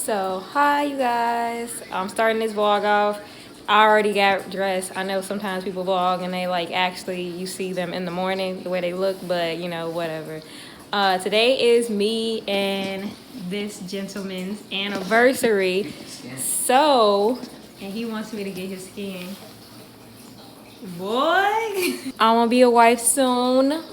So, hi you guys. I'm starting this vlog off. I already got dressed. I know sometimes people vlog and they like actually you see them in the morning the way they look, but you know, whatever. Today is me and this gentleman's anniversary. So, and he wants me to get his skin. Boy, I'm gonna be a wife soon.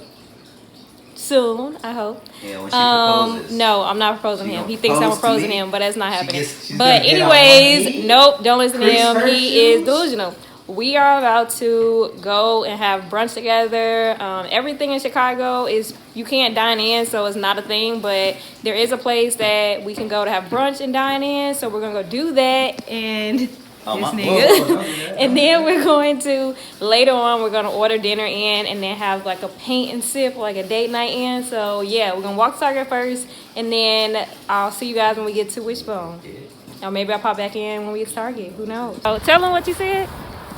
I hope. Yeah, when she proposes. No, I'm not proposing him. He thinks I'm proposing him, but that's not happening. She's but anyways, nope, don't listen to him. He is delusional. We are about to go and have brunch together. Everything in Chicago is, you can't dine in, so it's not a thing, but there is a place that we can go to have brunch and dine in, so we're gonna go do that. And this nigga. And then we're going to, later on, we're going to order dinner in and then have like a paint and sip, like a date night in. So yeah, we're going to walk to Target first and then I'll see you guys when we get to Wishbone. Or maybe I'll pop back in when we get to Target. Who knows? Oh, tell them what you said.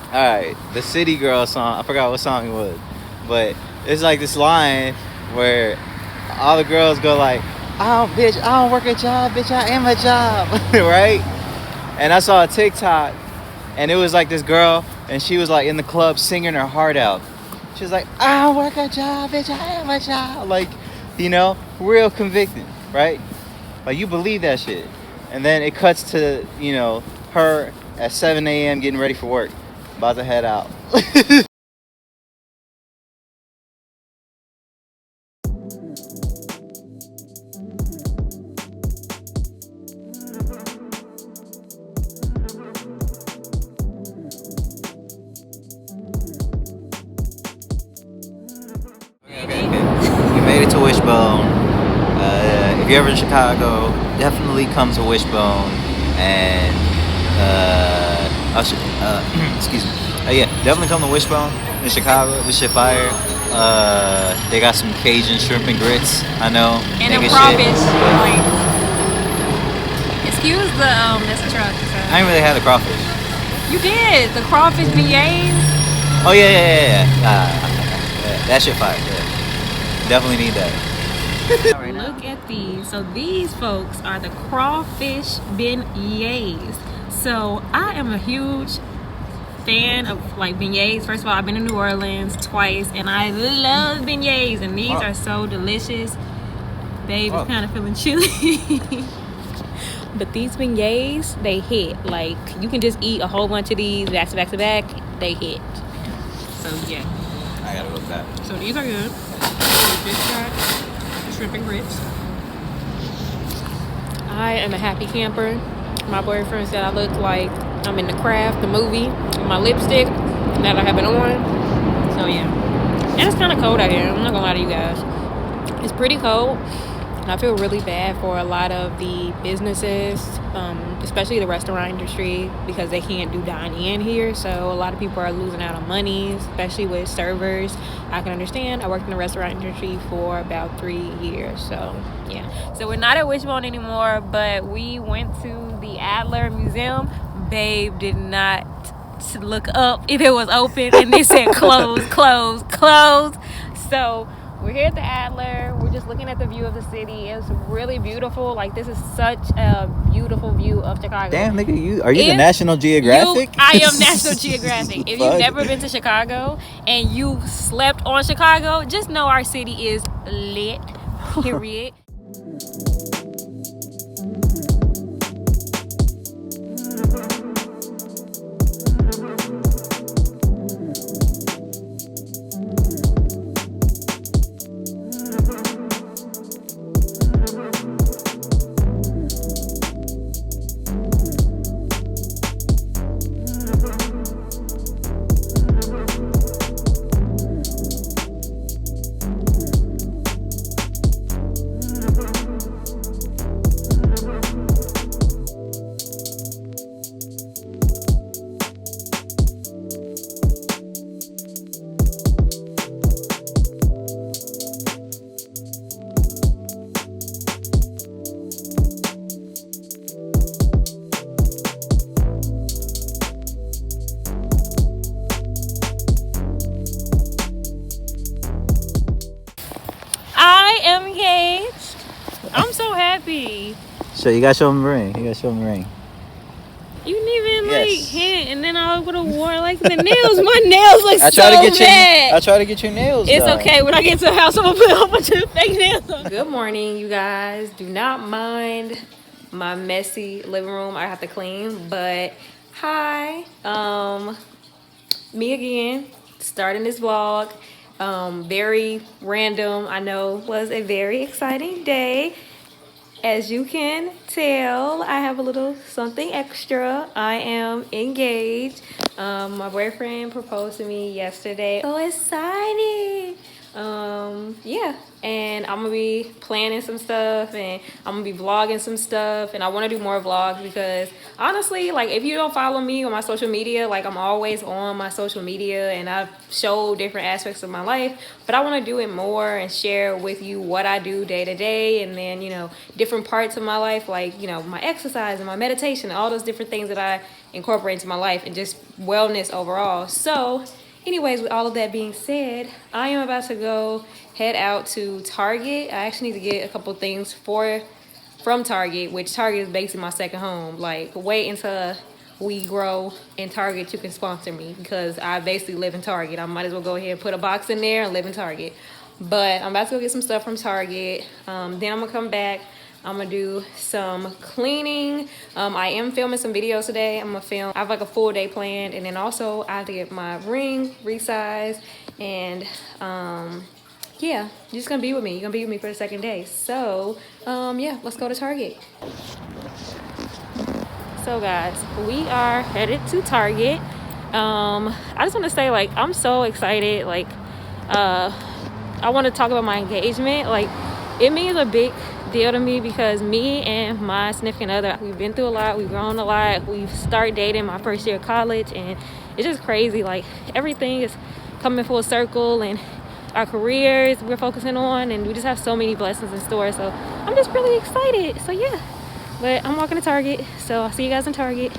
Alright, the City Girl song. I forgot what song it was. But it's like this line where all the girls go like, bitch, I don't work a job, bitch, I am a job. Right? And I saw a TikTok, and it was like this girl, and she was like in the club singing her heart out. She was like, I don't work a job, bitch, I am a job. Like, you know, real convicted, right? Like, you believe that shit. And then it cuts to, you know, her at 7 a.m. getting ready for work, about to head out. Made it to Wishbone. If you're ever in Chicago, definitely come to Wishbone. And excuse me. Yeah, definitely come to Wishbone in Chicago. This shit fire. They got some Cajun shrimp and grits. I know. And a crawfish. Excuse the that's a truck. So. I didn't really have the crawfish. You did the crawfish beignets. Oh yeah. That shit fire. Yeah. Definitely need that. Look at these. So these folks are the crawfish beignets. So I am a huge fan of like beignets. First of all, I've been to New Orleans twice and I love beignets, and these are so delicious. Babe, it's kind of feeling chilly. But these beignets, they hit. Like, you can just eat a whole bunch of these back to back to back. They hit. So yeah, I gotta go with that. so these are good. Fish fry, shrimp and grits. I am a happy camper. My boyfriend said I look like I'm in The Craft, the movie, with my lipstick that I have it on. So yeah. And it's kind of cold out here. I'm not gonna lie to you guys. It's pretty cold. And I feel really bad for a lot of the businesses, especially the restaurant industry, because they can't do dine-in here. So a lot of people are losing out on money, especially with servers. I can understand. I worked in the restaurant industry for about 3 years. So yeah. So we're not at Wishbone anymore, but we went to the Adler Museum. Babe did not look up if it was open, and they said closed. So we're here at the Adler. We're just looking at the view of the city. It's really beautiful. Like, this is such a beautiful view of Chicago. Damn, nigga, are you the National Geographic? I am National Geographic. If you've never been to Chicago and you slept on Chicago, just know our city is lit, period. So you gotta show him the ring. You gotta show him the ring. You didn't even like Yes. hint, and then I would have worn like the nails. My nails look I so try to get bad. I try to get your nails It's done. okay. When I get to the house, I'm gonna put a whole bunch of fake nails on. Good morning, you guys. Do not mind my messy living room. I have to clean, but hi. Me again, starting this vlog. Very random. I know was a very exciting day. As you can tell, I have a little something extra. I am engaged. My boyfriend proposed to me yesterday. So excited. Yeah, and I'm gonna be planning some stuff and I'm gonna be vlogging some stuff, and I want to do more vlogs because honestly, like, if you don't follow me on my social media, like, I'm always on my social media and I've showed different aspects of my life, but I want to do it more and share with you what I do day to day, and then, you know, different parts of my life, like, you know, my exercise and my meditation, all those different things that I incorporate into my life, and just wellness overall. So anyways, with all of that being said, I am about to head out to Target. I actually need to get a couple things from Target, which Target is basically my second home. Like, wait until we grow in Target, you can sponsor me, because I basically live in Target. I might as well go ahead and put a box in there and live in Target. But I'm about to go get some stuff from Target. Then I'm gonna come back. I'm gonna do some cleaning. I am filming some videos today. I have like a full day planned, and then also I have to get my ring resized, and yeah, you're just gonna be with me. You're gonna be with me for the second day. So yeah, let's go to Target. So guys, we are headed to Target. I just want to say, like, I'm so excited. Like, I want to talk about my engagement. Like, it means a big deal to me because me and my significant other, we've been through a lot, we've grown a lot, we've started dating my first year of college, and it's just crazy. Like, everything is coming full circle, and our careers we're focusing on, and we just have so many blessings in store. So I'm just really excited. So yeah, but I'm walking to Target, so I'll see you guys in Target.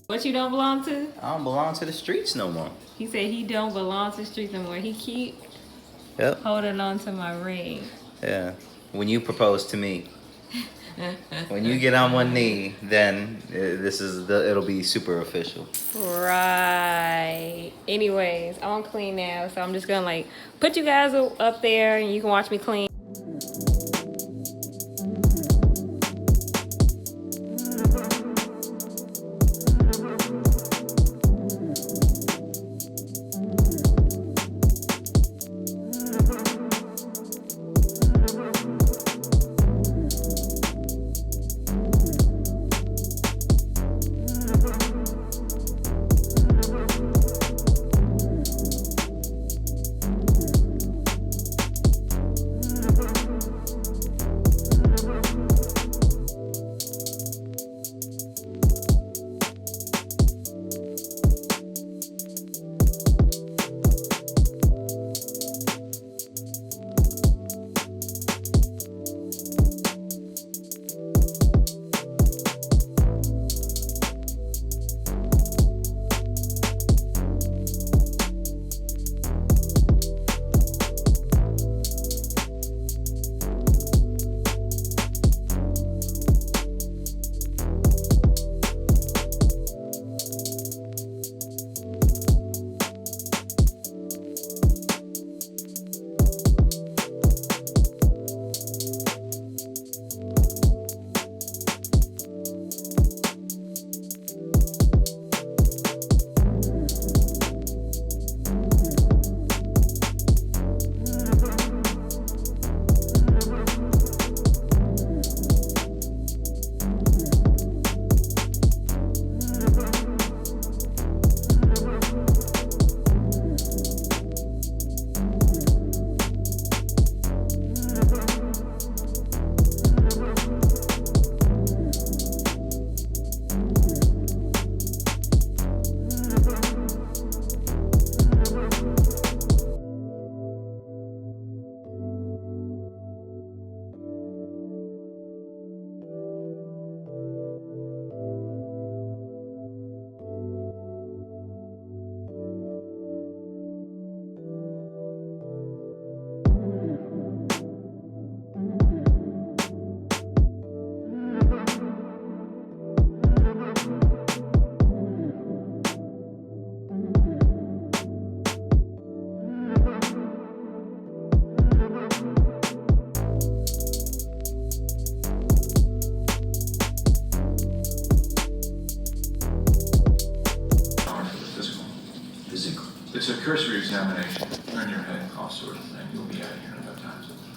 What you don't belong to? I don't belong to the streets no more. He said he don't belong to the streets no more. He keep holding on to my ring. Yeah. When you propose to me, when you get on one knee, then it'll be super official. Right. Anyways, I'm clean now, so I'm just gonna, like, put you guys up there and you can watch me clean. cursory examination. Turn your head, all sort of thing. You'll be out of here in no time.